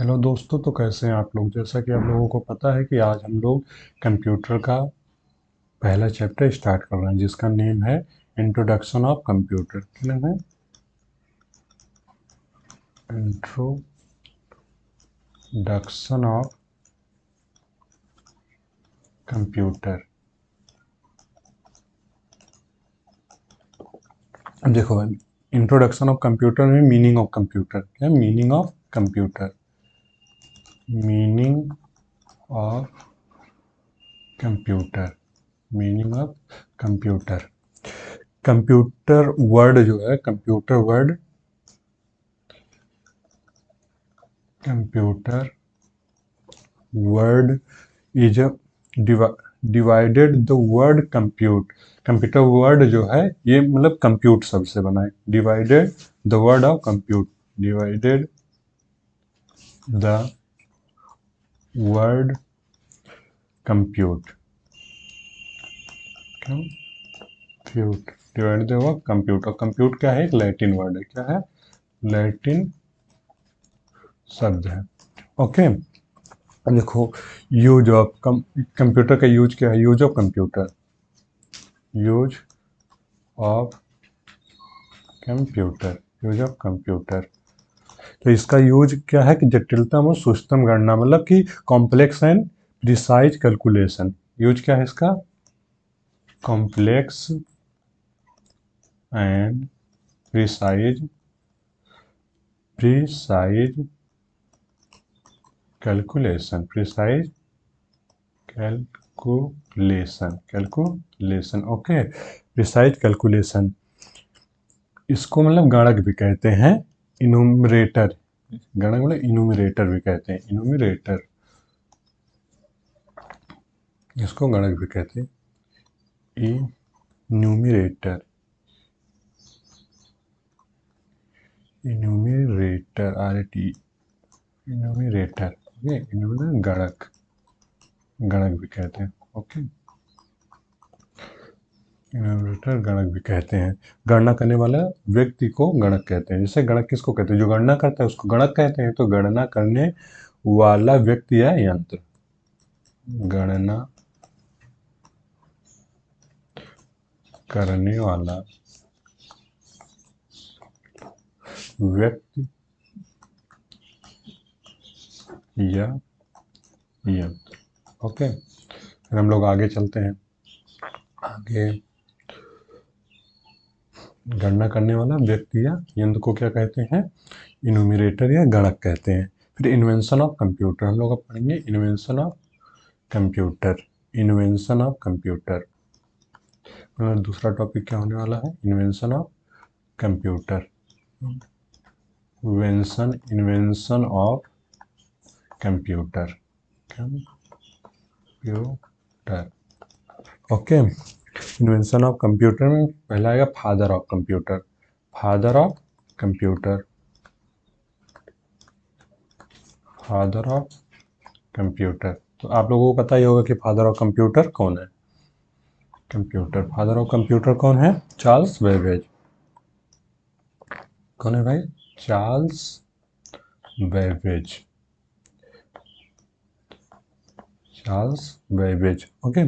Hello दोस्तों, तो कैसे हैं आप लोग। जैसा कि आप लोगों को पता है कि आज हम लोग कंप्यूटर का पहला चैप्टर स्टार्ट कर रहे हैं जिसका नेम है इंट्रोडक्शन ऑफ कंप्यूटर। क्या नाम है? Introduction of computer. अब देखो भाई, इंट्रोडक्शन ऑफ कंप्यूटर में मीनिंग ऑफ कंप्यूटर क्या है? Meaning of computer, meaning of computer, meaning of computer. Computer word जो है, computer word, computer word is a divided the word compute. Computer word जो है ये मतलब कंप्यूट शब्द से बना है। Divided the word of compute, divided the word compute, compute divide the word compute. और कंप्यूट क्या है? एक लैटिन वर्ड है। क्या है? लैटिन शब्द है। ओके। अब देखो, यूज ऑफ कंप्यूटर का यूज क्या है? Use of computer, use of computer, use of computer. तो इसका यूज क्या है कि जटिलतम और सूक्ष्म गणना, मतलब कि complex and precise calculation. Use क्या है इसका? Complex and precise, precise calculation, precise calculation, calculation. Okay, precise calculation. इसको मतलब गणक भी कहते हैं, इनुमरेटर। गणक मतलब इनुमरेटर भी कहते हैं, इनुमरेटर। इसको गणक भी कहते हैं, इन्यूमिरेटर, इन्यूमिरेटर, आर ए टी, इन्यूमिरेटर। ये इन्यूमिरेटर गणक, गणक भी कहते हैं। ओके, इन्यूमिरेटर गणक भी कहते हैं। गणना करने वाला व्यक्ति को गणक कहते हैं। जैसे गणक किसको कहते हैं? जो गणना करता है उसको गणक कहते हैं। तो गणना करने वाला व्यक्ति या यंत्र, गणना करने वाला व्यक्ति या यंत्र। ओके, फिर हम लोग आगे चलते हैं। आगे, गणना करने वाला व्यक्ति या यंत्र को क्या कहते हैं? इन्यूमरेटर या गणक कहते हैं। फिर इन्वेंशन ऑफ कंप्यूटर हम लोग अब पढ़ेंगे। Invention of computer, invention of computer. दूसरा टॉपिक क्या होने वाला है? Invention of computer, invention, invention of computer, computer. Okay, invention of computer में पहला आएगा father of computer, father of computer, father of computer. तो आप लोगों को पता ही होगा कि फादर ऑफ कंप्यूटर कौन है। कंप्यूटर, फादर ऑफ कंप्यूटर कौन है? Charles Babbage. कौन है भाई? Charles Babbage, Charles Babbage. Okay,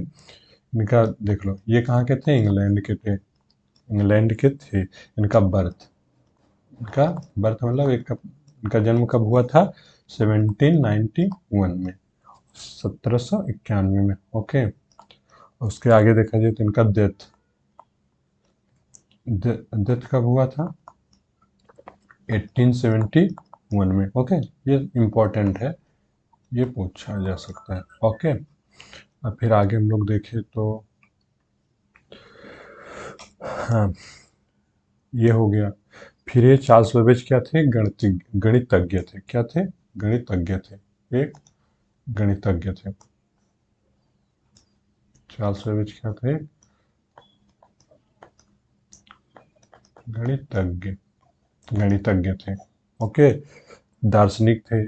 इनका देख लो, ये कहाँ के थे? इंग्लैंड के थे, इंग्लैंड के थे। इनका बर्थ, इनका बर्थ मतलब इनका जन्म कब हुआ था? 1791 में, 1791 में। ओके, उसके आगे देखा जाए तो इनका डेथ, डेथ कब हुआ था? 1871 में। ओके, ये इम्पोर्टेंट है, ये पूछा जा सकता है। ओके, अब फिर आगे हम लोग देखें तो, हाँ, ये हो गया। फिर ये चार्ल्स बेबेज क्या थे? गणितज्ञ थे। क्या थे? गणितज्ञ थे, एक गणितज्ञ थे। चार्ल्स बेबेज क्या थे? गणितज्ञ, गणितज्ञ थे। ओके, दार्शनिक थे,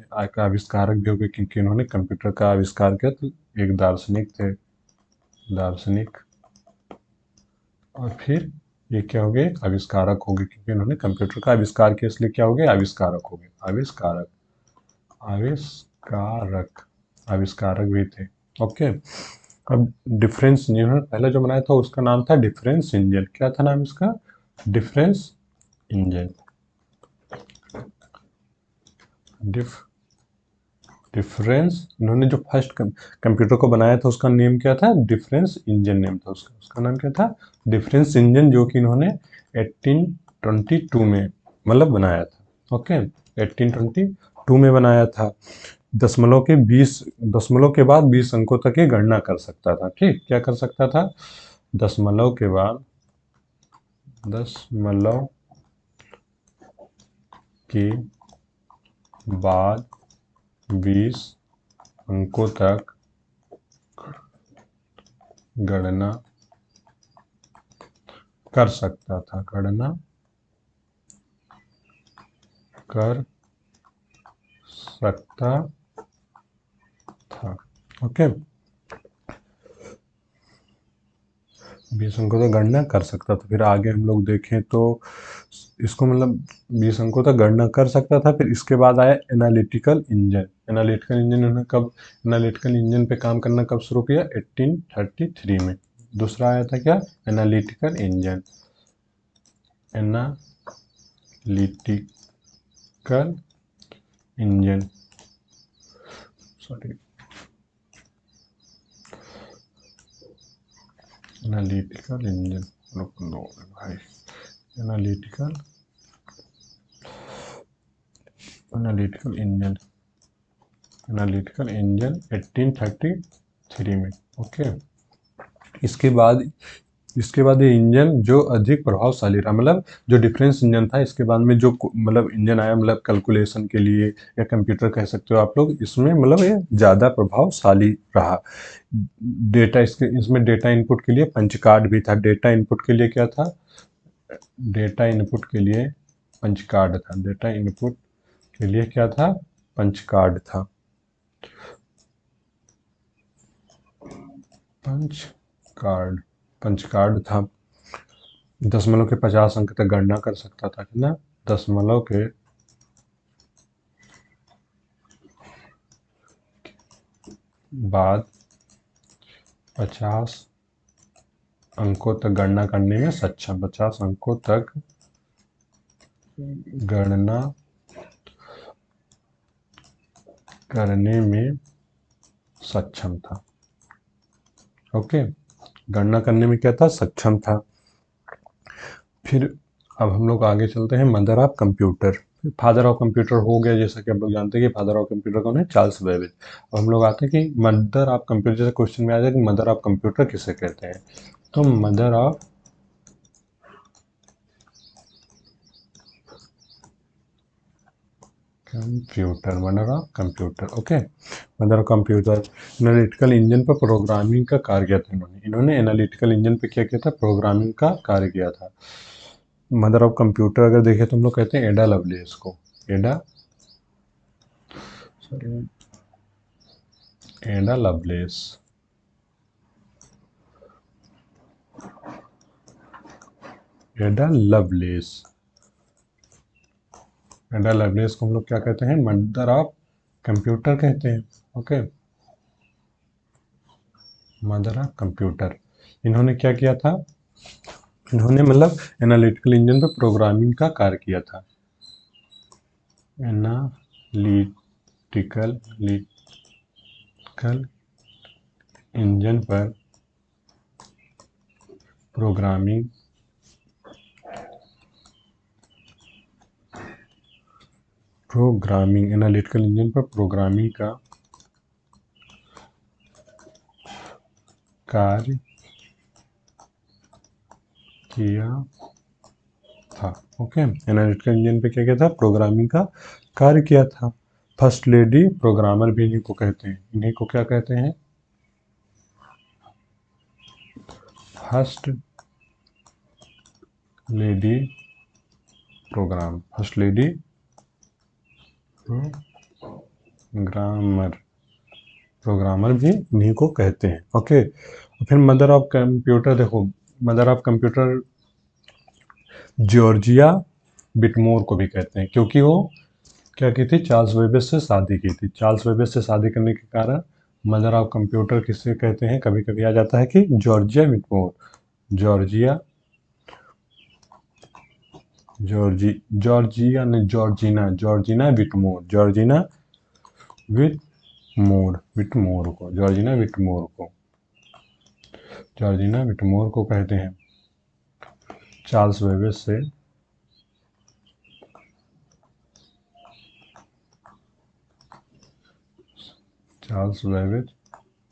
आविष्कारक भी हो गए क्योंकि इन्होंने कंप्यूटर का आविष्कार किया। तो एक दार्शनिक थे, दार्शनिक। और फिर ये क्या हो गए? आविष्कारक हो गए क्योंकि इन्होंने कंप्यूटर का आविष्कार किया, इसलिए क्या हो गए? आविष्कारक हो गए, आविष्कारक, आविष्कारक भी थे। ओके, अब डिफरेंस इंजन पहले जो बनाया था उसका नाम था डिफरेंस इंजन। क्या था नाम इसका? Difference engine. डिफरेंस, इन्होंने जो फर्स्ट कंप्यूटर को बनाया था उसका नेम क्या था? डिफरेंस इंजन नेम था उसका नाम क्या था? डिफरेंस इंजन, जो कि इन्होंने 1822 में मतलब बनाया था। ओके, 1822 में बनाया था। दशमलव के बाद 20 अंकों तक की गणना कर सकता था। ठीक, क्या कर सकता था? दशमलव के बाद 20 अंकों तक गणना कर सकता था। ओके, 20 अंकों तक गणना कर सकता था। फिर आगे हम लोग देखें तो इसको मतलब 20 अंकों तक गणना कर सकता था। फिर इसके बाद आया एनालिटिकल इंजन। एनालिटिकल इंजन पे काम करना कब शुरू किया? 1833 में। दूसरा आया था क्या? Analytical engine. Analytical engine, sorry, analytical engine, रुक लो भाई। एनालिटिकल इंजन 1833 में। ओके, इसके बाद ये इंजन जो अधिक प्रभावशाली रहा, मतलब जो डिफरेंस इंजन था, इसके बाद में जो मतलब इंजन आया, मतलब कैलकुलेशन के लिए या कंप्यूटर कह सकते हो आप लोग, इसमें मतलब ये ज़्यादा प्रभावशाली रहा। इसमें डेटा इनपुट के लिए पंच कार्ड भी था। डेटा इनपुट के लिए क्या था? डेटा इनपुट के लिए पंच कार्ड था। डेटा इनपुट के लिए क्या था? पंच कार्ड था। पंच कार्ड था। दशमलव के 50 अंक तक गणना कर सकता था। कितना? दशमलव के बाद 50 अंकों तक गणना करने में सक्षम। 50 अंकों तक गणना करने में सक्षम था। ओके, गणना करने में क्या था? सक्षम था। फिर अब हम लोग आगे चलते हैं। Mother of computer. Father of computer हो गया, जैसा कि आप लोग जानते हैं कि फादर ऑफ कंप्यूटर कौन है? Charles Babbage. अब हम लोग आते हैं कि मदर ऑफ कंप्यूटर, जैसे क्वेश्चन में आ जाए कि मदर ऑफ कंप्यूटर किसे कहते हैं, तो mother of computer. Okay, mother of computer. Analytical engine पर प्रोग्रामिंग का कार्य किया था इन्होंने एनालिटिकल इंजन पे क्या किया था? प्रोग्रामिंग का कार्य किया था। मदर ऑफ कंप्यूटर अगर देखें तो हम लोग कहते हैं एडा लवलेस को। एडा लवलेस। एडा लवलेस को हम लोग क्या कहते हैं? मदर ऑफ कंप्यूटर कहते हैं। Okay, mother of computer. इन्होंने क्या किया था? इन्होंने मतलब एनालिटिकल इंजन पे प्रोग्रामिंग का कार्य किया था। एनालिटिकल इंजन पर प्रोग्रामिंग एनालिटिकल इंजन पर प्रोग्रामिंग का कार्य किया था। ओके, एनालिटिकल इंजन पे क्या किया था? प्रोग्रामिंग का कार्य किया था। फर्स्ट लेडी प्रोग्रामर भी इन्हीं को कहते हैं। इन्हीं को क्या कहते हैं? फर्स्ट लेडी प्रोग्रामर भी इन्हीं को कहते हैं। ओके, फिर मदर ऑफ कंप्यूटर देखो, मदर ऑफ कंप्यूटर जॉर्जिया बिटमोर को भी कहते हैं, क्योंकि वो क्या की थी? चार्ल्स वेबेज से शादी की थी। चार्ल्स वेबेज से शादी करने के कारण मदर ऑफ कंप्यूटर किसे कहते हैं? कभी कभी आ जाता है कि जॉर्जिया विटमोर। जॉर्जिया जॉर्जिया ने जॉर्जिना विटमोर। जॉर्जिना विटमोर को कहते हैं चार्ल्स वेबेज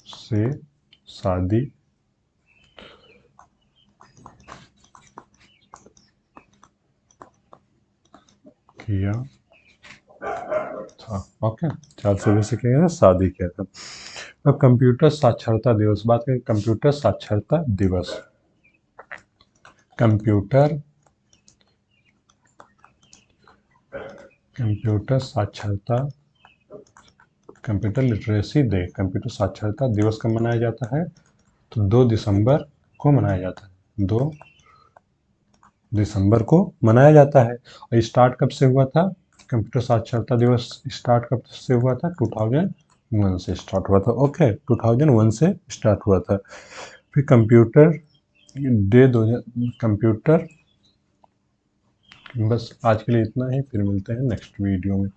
से शादी किया था। ओके, चार्ल्स वेबेज से क्या शादी किया था। अब कंप्यूटर साक्षरता दिवस बात करें। कंप्यूटर साक्षरता दिवस, कंप्यूटर कंप्यूटर साक्षरता कंप्यूटर लिटरेसी डे, कंप्यूटर साक्षरता दिवस कब मनाया जाता है? तो 2 दिसंबर को मनाया जाता है। 2 दिसंबर को मनाया जाता है। और स्टार्ट कब से हुआ था? कंप्यूटर साक्षरता दिवस स्टार्ट कब से हुआ था? 2001 से स्टार्ट हुआ था। ओके, 2001 से स्टार्ट हुआ था। फिर कंप्यूटर डे 2000 कंप्यूटर। बस आज के लिए इतना ही, फिर मिलते हैं नेक्स्ट वीडियो में।